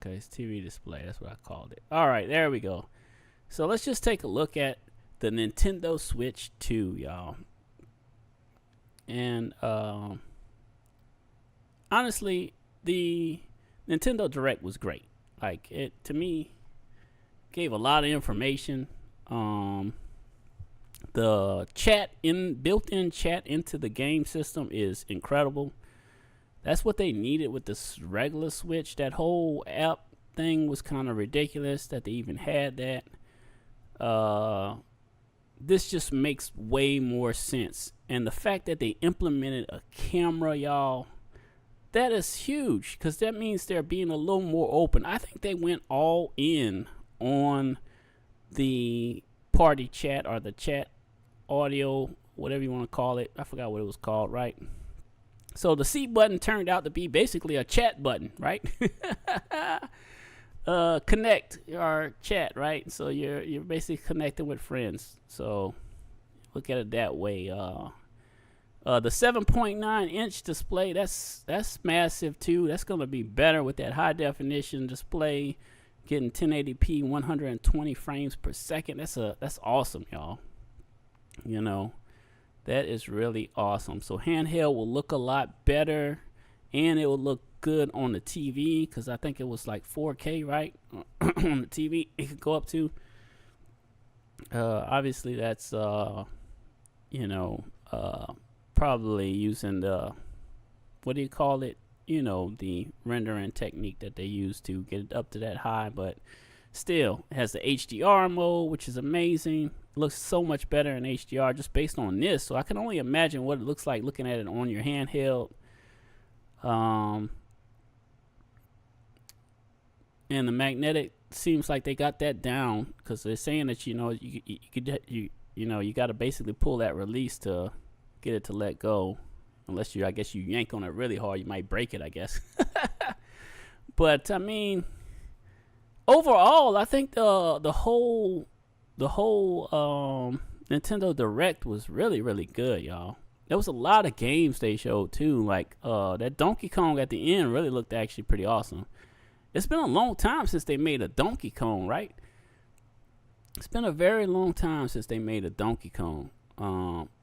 Okay, it's TV display. That's what I called it. All right, there we go. So let's just take a look at the Nintendo Switch 2, y'all. And honestly, the Nintendo Direct was great. Like, it, to me, gave a lot of information. The built-in chat into the game system is incredible. That's what they needed with this regular Switch. That whole app thing was kind of ridiculous that they even had that. This just makes way more sense. And the fact that they implemented a camera, y'all, that is huge, because that means they're being a little more open. I think they went all in on the party chat, or the chat audio, whatever you want to call it. I forgot what it was called, right? So the C button turned out to be basically a chat button, right? Connect or chat, right? So you're basically connecting with friends. So look at it that way. The 7.9 inch display, that's massive too. That's gonna be better with that high definition display, getting 1080p 120 frames per second. That's awesome, y'all. You know, that is really awesome. So handheld will look a lot better, and it will look good on the TV, because I think it was like 4K, right? On the TV it could go up to. Obviously that's probably using the, what do you call it, the rendering technique that they use to get it up to that high. But still, it has the HDR mode, which is amazing. It looks so much better in HDR just based on this. So I can only imagine what it looks like looking at it on your handheld. And the magnetic seems like they got that down, because they're saying that you got to basically pull that release to get it to let go. Unless I guess you yank on it really hard, you might break it, I guess. But I mean, overall, I think the whole Nintendo Direct was really, really good, y'all. There was a lot of games they showed too. Like that Donkey Kong at the end really looked actually pretty awesome. It's been a long time since they made a Donkey Kong, right? It's been a very long time since they made a Donkey Kong.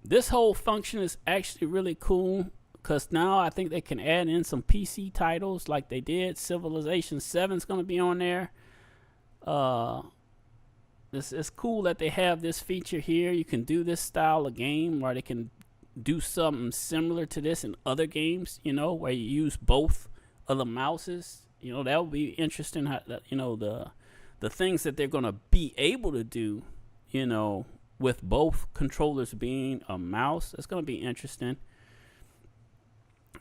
This whole function is actually really cool, because now I think they can add in some PC titles like they did. Civilization 7 is going to be on there. It's cool that they have this feature here. You can do this style of game, or they can do something similar to this in other games, where you use both of the mouses. That would be interesting. How, the things that they're going to be able to do, with both controllers being a mouse. It's going to be interesting.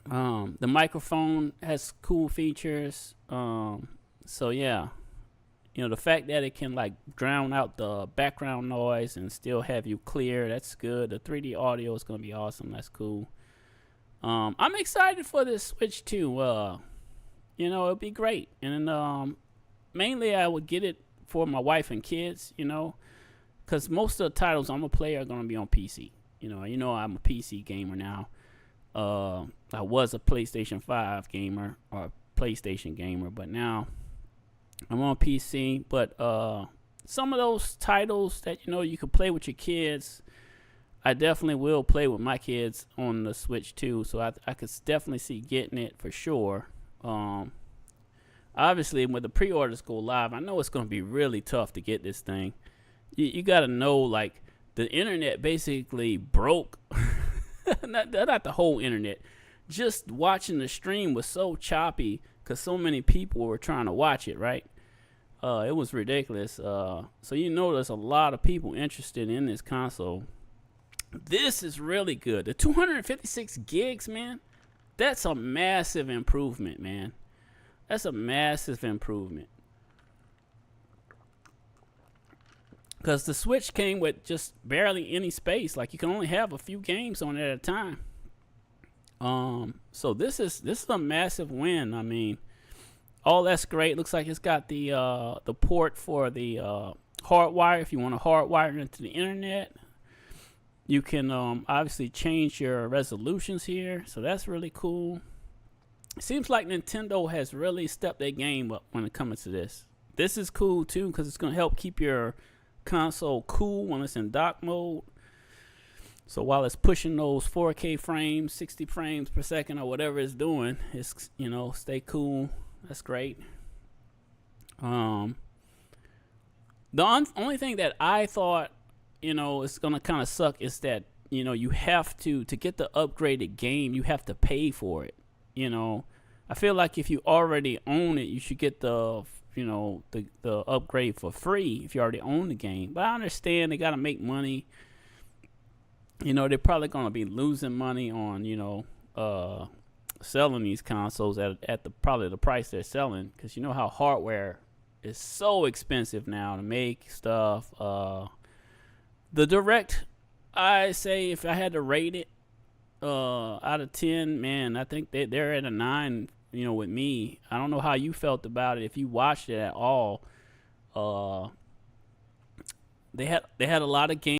The microphone has cool features. So yeah, the fact that it can like drown out the background noise and still have you clear, that's good. The 3D audio is going to be awesome. That's cool. I'm excited for this Switch 2. It'll be great. And mainly I would get it for my wife and kids, because most of the titles I'm gonna play are gonna be on PC. I'm a PC gamer now. I was a PlayStation 5 gamer, or PlayStation gamer, but now I'm on PC. But some of those titles that you can play with your kids, I definitely will play with my kids on the Switch too. So I could definitely see getting it for sure. Obviously, when the pre-orders go live, I know it's going to be really tough to get this thing. You got to know, like, the internet basically broke. not the whole internet. Just watching the stream was so choppy because so many people were trying to watch it, right? It was ridiculous. So there's a lot of people interested in this console. This is really good. The 256 gigs, man, that's a massive improvement, man. That's a massive improvement. Because the Switch came with just barely any space. Like, you can only have a few games on it at a time. So this is a massive win. I mean, all that's great. Looks like it's got the port for the hardwire. If you want to hardwire it into the internet, you can obviously change your resolutions here. So that's really cool. it seems like Nintendo has really stepped their game up when it comes to this. This is cool too because it's gonna help keep your console cool when it's in dock mode. So while it's pushing those 4K frames, 60 frames per second, or whatever it's doing, it's, you know, stay cool. That's great. The only thing that I thought, you know, is gonna kind of suck is that, you know, you have to get the upgraded game, you have to pay for it. You know, I feel like if you already own it, you should get the, you know, the upgrade for free if you already own the game. But I understand they gotta make money. You know, they're probably gonna be losing money on, you know, selling these consoles at the probably the price they're selling, because you know how hardware is so expensive now to make stuff. The Direct, I say if I had to rate it out of 10, man, I think they're at a 9. You know, with me, I don't know how you felt about it if you watched it at all. They had a lot of games.